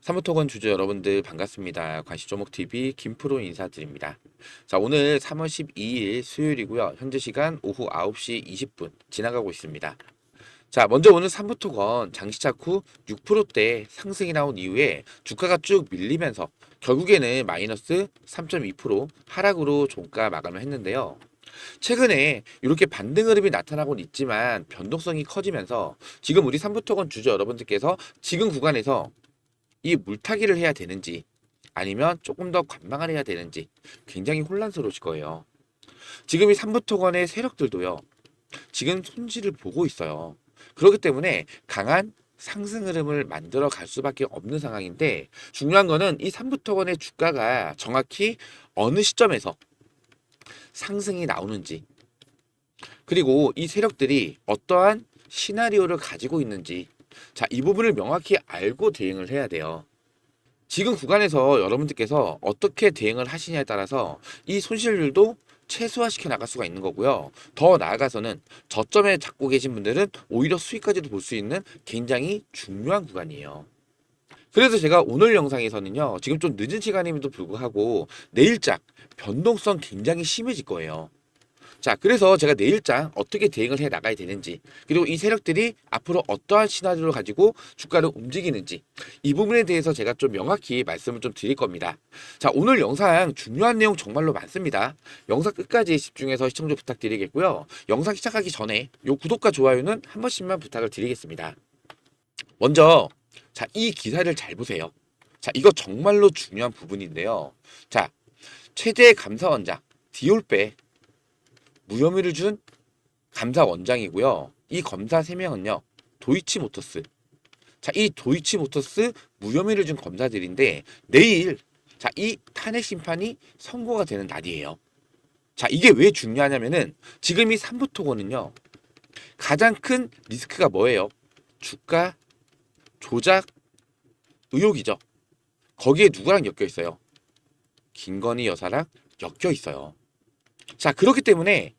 사무토건 주주 여러분들 반갑습니다. 관시조목TV 김프로 인사드립니다. 자, 오늘 3월 12일 수요일이고요. 현재 시간 오후 9시 20분 지나가고 있습니다. 자, 먼저 오늘 사무토건 장시작 후 6%대 상승이 나온 이후에 주가가 쭉 밀리면서 결국에는 마이너스 3.2% 하락으로 종가 마감을 했는데요. 최근에 이렇게 반등 흐름이 나타나곤 있지만 변동성이 커지면서 지금 우리 삼부토건 주주 여러분들께서 지금 구간에서 이 물타기를 해야 되는지 아니면 조금 더 관망을 해야 되는지 굉장히 혼란스러우실 거예요. 지금 이 삼부토건의 세력들도요. 지금 손실을 보고 있어요. 그렇기 때문에 강한 상승 흐름을 만들어 갈 수밖에 없는 상황인데 중요한 거는 이 삼부토건의 주가가 정확히 어느 시점에서 상승이 나오는지 그리고 이 세력들이 어떠한 시나리오를 가지고 있는지 자, 이 부분을 명확히 알고 대응을 해야 돼요. 지금 구간에서 여러분들께서 어떻게 대응을 하시냐에 따라서 이 손실률도 최소화시켜 나갈 수가 있는 거고요. 더 나아가서는 저점에 잡고 계신 분들은 오히려 수익까지도 볼 수 있는 굉장히 중요한 구간이에요. 그래서 제가 오늘 영상에서는요. 지금 좀 늦은 시간임에도 불구하고 내일장 변동성 굉장히 심해질 거예요. 자, 그래서 제가 내일장 어떻게 대응을 해 나가야 되는지, 그리고 이 세력들이 앞으로 어떠한 시나리오를 가지고 주가를 움직이는지, 이 부분에 대해서 제가 좀 명확히 말씀을 좀 드릴 겁니다. 자, 오늘 영상 중요한 내용 정말로 많습니다. 영상 끝까지 집중해서 시청 좀 부탁드리겠고요. 영상 시작하기 전에 요 구독과 좋아요는 한 번씩만 부탁을 드리겠습니다. 먼저, 자, 이 기사를 잘 보세요. 자, 이거 정말로 중요한 부분인데요. 자, 최재 감사원장, 디올백, 무혐의를 준 감사원장이고요. 이 검사 3명은요. 도이치모터스. 자, 이 도이치모터스 무혐의를 준 검사들인데 내일 자, 이 탄핵 심판이 선고가 되는 날이에요. 자, 이게 왜 중요하냐면은 지금 이 삼부토건은요. 가장 큰 리스크가 뭐예요? 주가 조작 의혹이죠. 거기에 누구랑 엮여 있어요? 김건희 여사랑 엮여 있어요. 자, 그렇기 때문에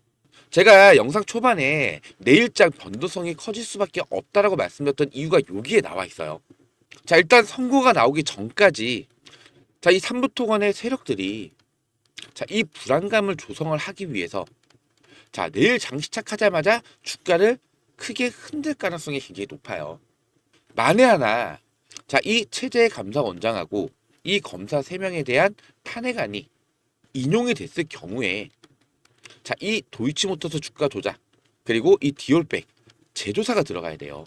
제가 영상 초반에 내일장 변동성이 커질 수밖에 없다라고 말씀드렸던 이유가 여기에 나와 있어요. 자, 일단 선고가 나오기 전까지 자, 이 삼부토건의 세력들이 자, 이 불안감을 조성을 하기 위해서 자, 내일 장시착하자마자 주가를 크게 흔들 가능성이 굉장히 높아요. 만에 하나 자, 이 최재 감사원장하고 이 검사 3명에 대한 탄핵안이 인용이 됐을 경우에 자, 이 도이치모터스 주가 조작 그리고 이 디올백 재조사가 들어가야 돼요.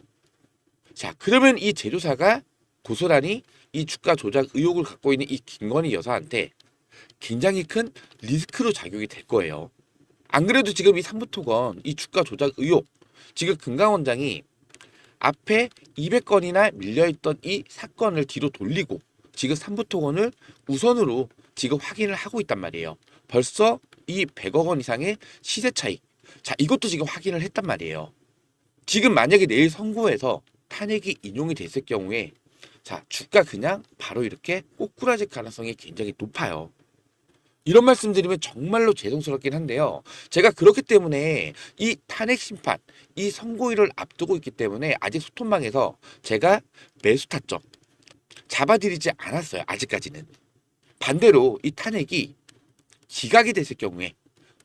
자, 그러면 이 재조사가 고스란히 이 주가 조작 의혹을 갖고 있는 이 김건희 여사한테 굉장히 큰 리스크로 작용이 될 거예요. 안 그래도 지금 이 삼부토건 이 주가 조작 의혹 지금 금강원장이 앞에 200건이나 밀려있던 이 사건을 뒤로 돌리고 지금 삼부토건을 우선으로 지금 확인을 하고 있단 말이에요. 벌써 이 100억 원 이상의 시세 차익. 자, 이것도 지금 확인을 했단 말이에요. 지금 만약에 내일 선고해서 탄핵이 인용이 됐을 경우에 자, 주가 그냥 바로 이렇게 꼬꾸라질 가능성이 굉장히 높아요. 이런 말씀드리면 정말로 죄송스럽긴 한데요. 제가 그렇기 때문에 이 탄핵 심판, 이 선고일을 앞두고 있기 때문에 아직 소통망에서 제가 매수 타점 잡아드리지 않았어요. 아직까지는. 반대로 이 탄핵이 기각이 됐을 경우에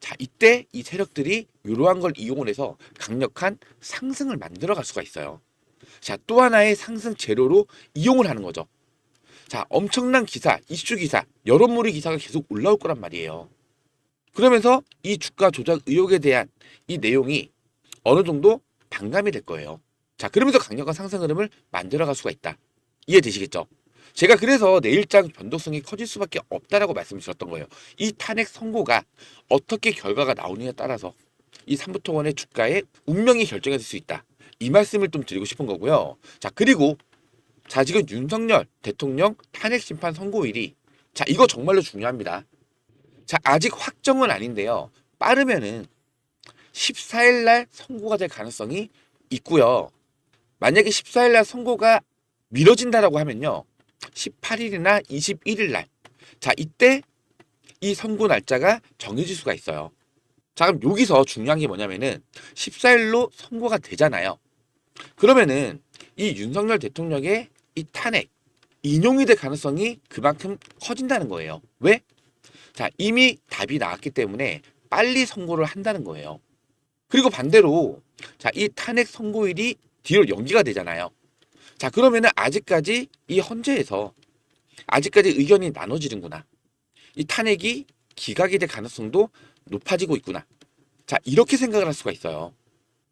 자, 이때 이 세력들이 이러한 걸 이용을 해서 강력한 상승을 만들어 갈 수가 있어요. 자, 또 하나의 상승 재료로 이용을 하는 거죠. 자, 엄청난 기사, 이슈 기사, 여론몰이 기사가 계속 올라올 거란 말이에요. 그러면서 이 주가 조작 의혹에 대한 이 내용이 어느 정도 반감이 될 거예요. 자, 그러면서 강력한 상승 흐름을 만들어 갈 수가 있다. 이해되시겠죠? 제가 그래서 내일장 변동성이 커질 수밖에 없다라고 말씀을 드렸던 거예요. 이 탄핵 선고가 어떻게 결과가 나오느냐에 따라서 이 삼부토건의 주가의 운명이 결정될 수 있다. 이 말씀을 좀 드리고 싶은 거고요. 자, 그리고 자, 지금 윤석열 대통령 탄핵 심판 선고일이 자, 이거 정말로 중요합니다. 자, 아직 확정은 아닌데요. 빠르면은 14일 날 선고가 될 가능성이 있고요. 만약에 14일 날 선고가 미뤄진다라고 하면요. 18일이나 21일 날. 자, 이때 이 선고 날짜가 정해질 수가 있어요. 자, 그럼 여기서 중요한 게 뭐냐면은 14일로 선고가 되잖아요. 그러면은 이 윤석열 대통령의 이 탄핵 인용이 될 가능성이 그만큼 커진다는 거예요. 왜? 자, 이미 답이 나왔기 때문에 빨리 선고를 한다는 거예요. 그리고 반대로 자, 이 탄핵 선고일이 뒤로 연기가 되잖아요. 자, 그러면은 아직까지 이 헌재에서 아직까지 의견이 나눠지는구나. 이 탄핵이 기각이 될 가능성도 높아지고 있구나. 자, 이렇게 생각을 할 수가 있어요.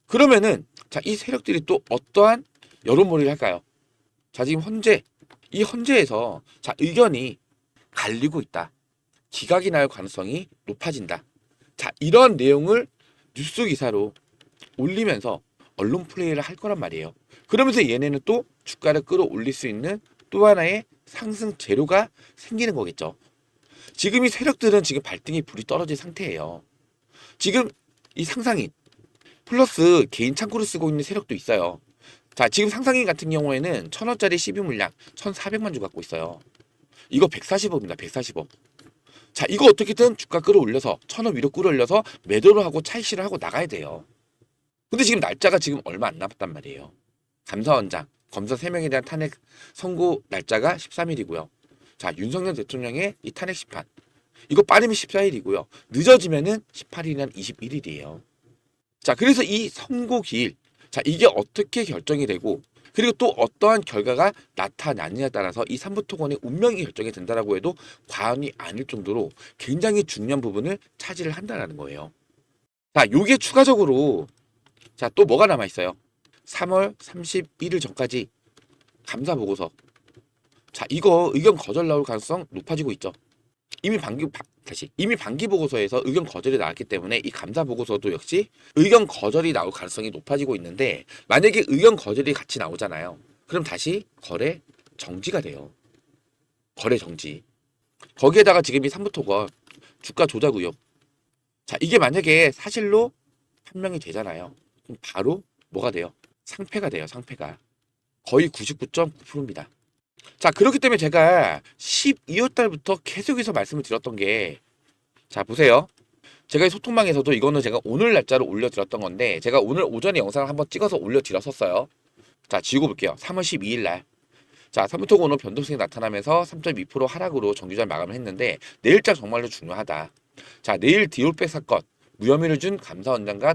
그러면은 자, 이 세력들이 또 어떠한 여론몰이를 할까요? 자, 지금 이 헌재에서 자, 의견이 갈리고 있다. 기각이 날 가능성이 높아진다. 자, 이런 내용을 뉴스 기사로 올리면서 언론 플레이를 할 거란 말이에요. 그러면서 얘네는 또 주가를 끌어올릴 수 있는 또 하나의 상승 재료가 생기는 거겠죠. 지금 이 세력들은 지금 발등에 불이 떨어진 상태예요. 지금 이 상상인 플러스 개인 창구를 쓰고 있는 세력도 있어요. 자, 지금 상상인 같은 경우에는 1,000원짜리 12물량 1,400만 주 갖고 있어요. 이거 140억입니다. 140억. 자, 이거 어떻게든 주가 끌어올려서 1,000원 위로 끌어올려서 매도를 하고 차익실을 하고 나가야 돼요. 근데 지금 날짜가 지금 얼마 안 남았단 말이에요. 감사원장, 검사 3명에 대한 탄핵 선고 날짜가 13일이고요. 자, 윤석열 대통령의 이 탄핵 심판. 이거 빠르면 14일이고요. 늦어지면은 18일이나 21일이에요. 자, 그래서 이 선고 기일. 자, 이게 어떻게 결정이 되고 그리고 또 어떠한 결과가 나타나느냐에 따라서 이 삼부토건의 운명이 결정이 된다라고 해도 과언이 아닐 정도로 굉장히 중요한 부분을 차지를 한다라는 거예요. 자, 요게 추가적으로 자, 또 뭐가 남아 있어요? 3월 31일 전까지 감사 보고서. 자, 이거 의견 거절 나올 가능성 높아지고 있죠. 이미 반기 보고서에서 의견 거절이 나왔기 때문에 이 감사 보고서도 역시 의견 거절이 나올 가능성이 높아지고 있는데 만약에 의견 거절이 같이 나오잖아요. 그럼 다시 거래 정지가 돼요. 거래 정지. 거기에다가 지금 이 삼부토건 주가 조작 의혹. 자, 이게 만약에 사실로 판명이 되잖아요. 그럼 바로 뭐가 돼요? 상패가 돼요. 상패가. 거의 99.9%입니다. 자, 그렇기 때문에 제가 12월 달부터 계속해서 말씀을 드렸던 게 자, 보세요. 제가 이 소통방에서도 이거는 제가 오늘 날짜로 올려드렸던 건데 제가 오늘 오전에 영상을 한번 찍어서 올려드렸었어요. 자, 지우고 볼게요. 3월 12일 날. 자, 삼부토건은 변동성이 나타나면서 3.2% 하락으로 정규장 마감을 했는데 내일장 정말로 중요하다. 자, 내일 디올백 사건 무혐의를 준 감사원장과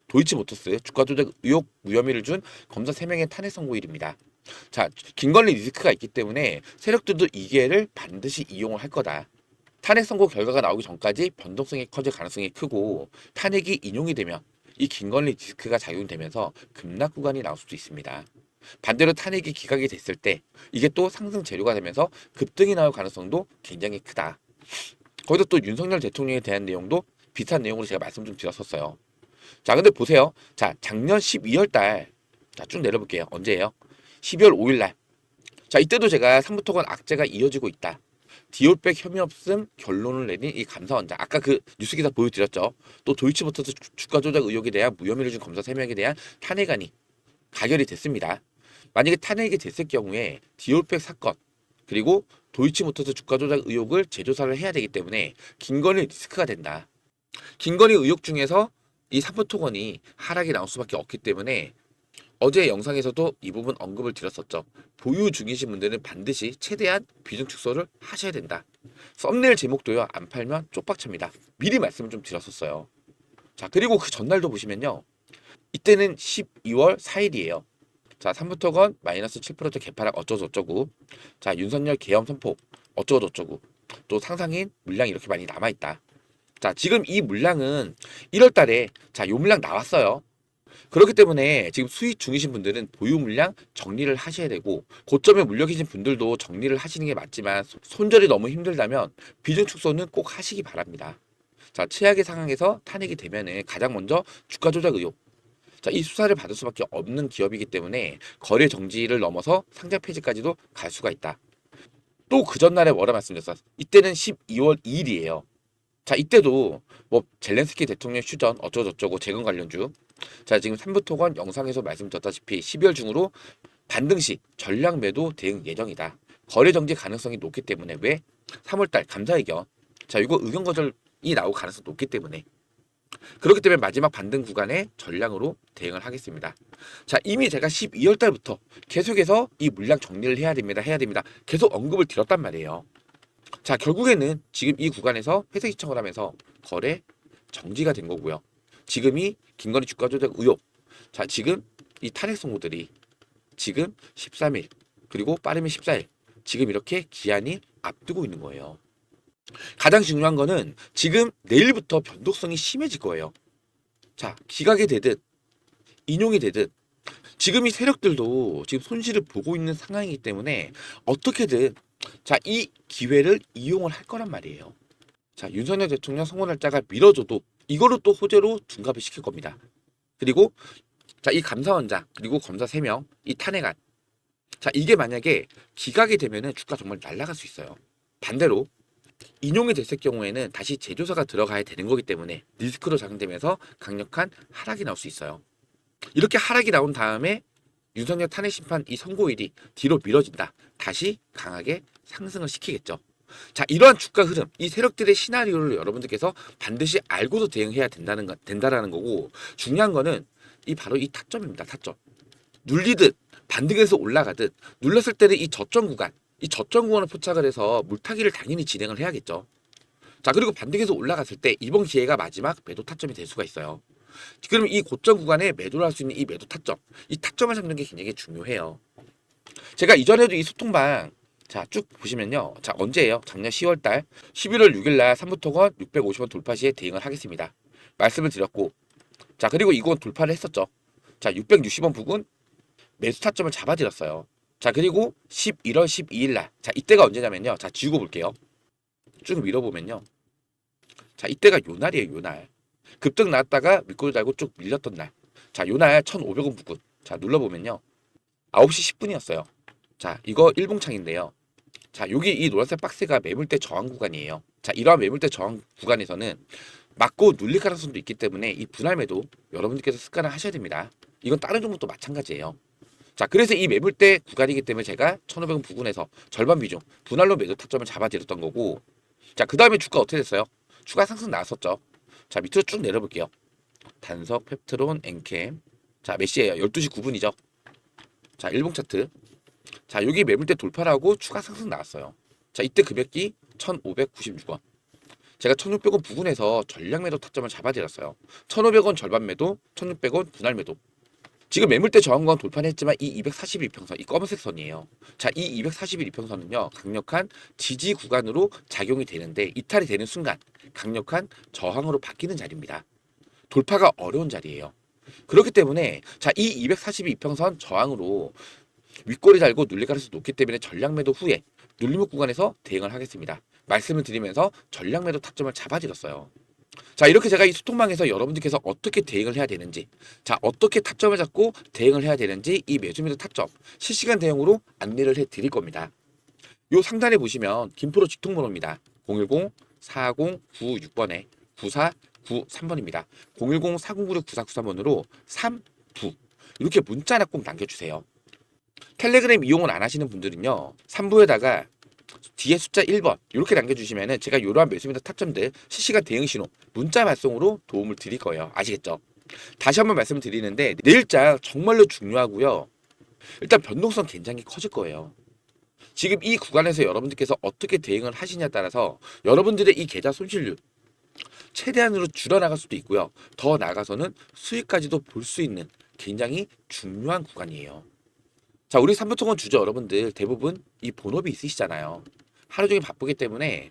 도이치모터스 주가 조작 의혹 무혐의를 준 검사 3명의 탄핵 선고일입니다. 자, 김건희 리스크가 있기 때문에 세력들도 이 기회를 반드시 이용을 할 거다. 탄핵 선고 결과가 나오기 전까지 변동성이 커질 가능성이 크고 탄핵이 인용이 되면 이 김건희 리스크가 작용되면서 급락 구간이 나올 수도 있습니다. 반대로 탄핵이 기각이 됐을 때 이게 또 상승 재료가 되면서 급등이 나올 가능성도 굉장히 크다. 거기서 또 윤석열 대통령에 대한 내용도 비슷한 내용으로 제가 말씀 좀 드렸었어요. 자, 근데 보세요. 자, 작년 12월 달, 자, 쭉 내려볼게요. 언제예요? 12월 5일 날. 자, 이때도 제가 삼부토건 악재가 이어지고 있다. 디올백 혐의 없음 결론을 내린 이 감사원장. 아까 그 뉴스 기사 보여드렸죠. 또 도이치모터스 주가 조작 의혹에 대한 무혐의를 준 검사 3명에 대한 탄핵안이 가결이 됐습니다. 만약에 탄핵이 됐을 경우에 디올백 사건 그리고 도이치모터스 주가 조작 의혹을 재조사를 해야 되기 때문에 김건희 리스크가 된다. 김건희 의혹 중에서 이 삼부토건이 하락이 나올 수밖에 없기 때문에 어제 영상에서도 이 부분 언급을 드렸었죠. 보유 중이신 분들은 반드시 최대한 비중 축소를 하셔야 된다. 썸네일 제목도요. 안 팔면 쪽박차입니다. 미리 말씀을 좀 드렸었어요. 자, 그리고 그 전날도 보시면요. 이때는 12월 4일이에요. 자, 삼부토건 마이너스 7% 개파락 어쩌고저쩌고. 자, 윤석열 계엄 선포 어쩌고저쩌고. 또 상상인 물량이 이렇게 많이 남아있다. 자, 지금 이 물량은 1월 달에 자, 요 물량 나왔어요. 그렇기 때문에 지금 수익 중이신 분들은 보유 물량 정리를 하셔야 되고 고점에 물려 계신 분들도 정리를 하시는 게 맞지만 손절이 너무 힘들다면 비중 축소는 꼭 하시기 바랍니다. 자, 최악의 상황에서 탄핵이 되면은 가장 먼저 주가 조작 의혹. 자, 이 수사를 받을 수밖에 없는 기업이기 때문에 거래 정지를 넘어서 상장 폐지까지도 갈 수가 있다. 또 그 전날에 뭐라 말씀드렸어? 이때는 12월 2일이에요. 자, 이때도 뭐 젤렌스키 대통령 휴전 어쩌고저쩌고 재건 관련주. 자, 지금 삼부토건 영상에서 말씀드렸다시피 12월 중으로 반등 시 전량 매도 대응 예정이다. 거래 정지 가능성이 높기 때문에 왜? 3월달 감사의견. 자, 이거 의견 거절이 나올 가능성이 높기 때문에. 그렇기 때문에 마지막 반등 구간에 전량으로 대응을 하겠습니다. 자, 이미 제가 12월 달부터 계속해서 이 물량 정리를 해야 됩니다. 해야 됩니다. 계속 언급을 드렸단 말이에요. 자, 결국에는 지금 이 구간에서 회색 시청을 하면서 거래 정지가 된 거고요. 지금이 김건희 주가 조작 의혹. 자, 지금 이 탄핵 선고들이 지금 13일 그리고 빠르면 14일 지금 이렇게 기한이 앞두고 있는 거예요. 가장 중요한 거는 지금 내일부터 변동성이 심해질 거예요. 자, 기각이 되든 인용이 되든 지금 이 세력들도 지금 손실을 보고 있는 상황이기 때문에 어떻게든 자, 이 기회를 이용을 할 거란 말이에요. 자, 윤석열 대통령 선거 날짜가 미뤄져도 이거를 또 호재로 둔갑을 시킬 겁니다. 그리고 자, 이 감사원장 그리고 검사 3명 이 탄핵안 자, 이게 만약에 기각이 되면은 주가 정말 날아갈 수 있어요. 반대로 인용이 됐을 경우에는 다시 재조사가 들어가야 되는 거기 때문에 리스크로 작용되면서 강력한 하락이 나올 수 있어요. 이렇게 하락이 나온 다음에 윤석열 탄핵 심판 이 선고일이 뒤로 미뤄진다. 다시 강하게 상승을 시키겠죠. 자, 이러한 주가 흐름, 이 세력들의 시나리오를 여러분들께서 반드시 알고도 대응해야 된다라는 거고, 중요한 거는 바로 이 타점입니다. 타점. 눌리듯 반등해서 올라가듯 눌렀을 때는 이 저점 구간을 포착을 해서 물타기를 당연히 진행을 해야겠죠. 자, 그리고 반등해서 올라갔을 때 이번 기회가 마지막 매도 타점이 될 수가 있어요. 그럼 이 고점 구간에 매도를 할 수 있는 이 매도 타점, 이 타점을 잡는 게 굉장히 중요해요. 제가 이전에도 이 소통방 자, 쭉 보시면요. 자, 언제예요? 작년 10월달 11월 6일날 3부토건 650원 돌파 시에 대응을 하겠습니다. 말씀을 드렸고, 자, 그리고 이건 돌파를 했었죠. 자, 660원 부근 매수 타점을 잡아드렸어요. 자, 그리고 11월 12일날 자, 이때가 언제냐면요. 자, 지우고 볼게요. 쭉 밀어보면요. 자, 이때가 요 날이에요. 요 날. 급등 나왔다가 밑꼬리 달고 쭉 밀렸던 날. 자, 요 날 1,500원 부근. 자, 눌러보면요. 9시 10분이었어요. 자, 이거 일봉창인데요. 자, 여기 이 노란색 박스가 매물대 저항 구간이에요. 자, 이러한 매물대 저항 구간에서는 맞고 눌릴 가능성도 있기 때문에 이 분할 매도 여러분들께서 습관을 하셔야 됩니다. 이건 다른 종목도 마찬가지예요. 자, 그래서 이 매물대 구간이기 때문에 제가 1,500원 부근에서 절반 비중 분할로 매도 타점을 잡아드렸던 거고, 자, 그 다음에 주가 어떻게 됐어요? 주가 상승 나왔었죠. 자, 밑으로 쭉 내려볼게요. 단석, 펩트론, 엔캠. 자, 몇 시에요? 12시 9분이죠. 자, 일봉 차트. 자, 여기 매물대 돌파를 하고 추가 상승 나왔어요. 자, 이때 금액이 1,596원. 제가 1,600원 부근에서 전량 매도 타점을 잡아드렸어요. 1,500원 절반 매도, 1,600원 분할 매도. 지금 매물대 저항권 돌파는 했지만 이 241평선, 이 검은색 선이에요. 자, 이 241평선은요, 강력한 지지 구간으로 작용이 되는데 이탈이 되는 순간 강력한 저항으로 바뀌는 자리입니다. 돌파가 어려운 자리예요. 그렇기 때문에 자, 이 242평선 저항으로 윗꼬리 달고 눌릴 가능성이 높기 때문에 전량 매도 후에 눌림목 구간에서 대응을 하겠습니다. 말씀을 드리면서 전량 매도 타점을 잡아드렸어요. 자, 이렇게 제가 이 소통방에서 여러분들께서 어떻게 대응을 해야 되는지, 자, 어떻게 타점을 잡고 대응을 해야 되는지 이 매수 매도 타점 실시간 대응으로 안내를 해 드릴 겁니다. 요 상단에 보시면 김프로 직통번호입니다. 010-4096번에 9493번입니다. 010-4096-9493번으로 3부 이렇게 문자 하나 꼭 남겨주세요. 텔레그램 이용을 안 하시는 분들은요, 3부에다가 뒤에 숫자 1번 이렇게 남겨주시면은 제가 이러한 매수매도 타점들 실시간 대응 신호 문자 발송으로 도움을 드릴 거예요. 아시겠죠? 다시 한번 말씀을 드리는데 내일장 정말로 중요하고요. 일단 변동성 굉장히 커질 거예요. 지금 이 구간에서 여러분들께서 어떻게 대응을 하시냐에 따라서 여러분들의 이 계좌 손실률 최대한으로 줄여나갈 수도 있고요. 더 나아가서는 수익까지도 볼 수 있는 굉장히 중요한 구간이에요. 자, 우리 삼부토건 주주 여러분들 대부분 이 본업이 있으시잖아요. 하루 종일 바쁘기 때문에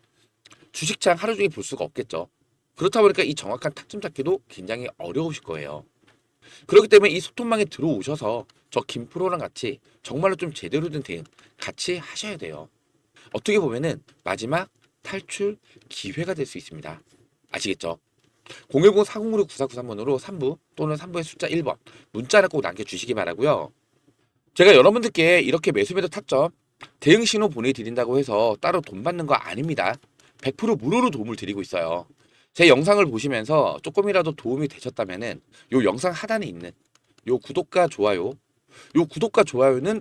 주식창 하루 종일 볼 수가 없겠죠. 그렇다 보니까 이 정확한 타점 잡기도 굉장히 어려우실 거예요. 그렇기 때문에 이 소통망에 들어오셔서 저 김프로랑 같이 정말로 좀 제대로 된 대응 같이 하셔야 돼요. 어떻게 보면은 마지막 탈출 기회가 될 수 있습니다. 아시겠죠? 010-4056-9493번으로 3부 또는 3부의 숫자 1번 문자를 꼭 남겨주시기 바라고요. 제가 여러분들께 이렇게 매수매도 타점 대응 신호 보내드린다고 해서 따로 돈 받는 거 아닙니다. 100% 무료로 도움을 드리고 있어요. 제 영상을 보시면서 조금이라도 도움이 되셨다면은 요 영상 하단에 있는 요 구독과 좋아요는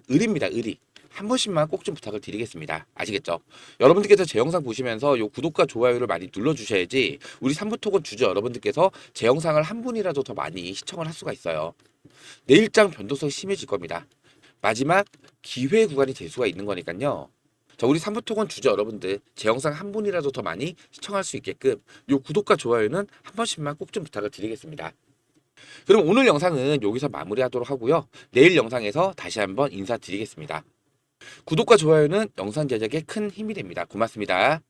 의리입니다. 의리. 한 번씩만 꼭 좀 부탁을 드리겠습니다. 아시겠죠? 여러분들께서 제 영상 보시면서 요 구독과 좋아요를 많이 눌러주셔야지 우리 삼부토건 주주 여러분들께서 제 영상을 한 분이라도 더 많이 시청을 할 수가 있어요. 내일장 변동성이 심해질 겁니다. 마지막 기회 구간이 될 수가 있는 거니까요. 자, 우리 삼부토건 주주 여러분들 제 영상 한 분이라도 더 많이 시청할 수 있게끔 요 구독과 좋아요는 한 번씩만 꼭 좀 부탁을 드리겠습니다. 그럼 오늘 영상은 여기서 마무리하도록 하고요. 내일 영상에서 다시 한번 인사드리겠습니다. 구독과 좋아요는 영상 제작에 큰 힘이 됩니다. 고맙습니다.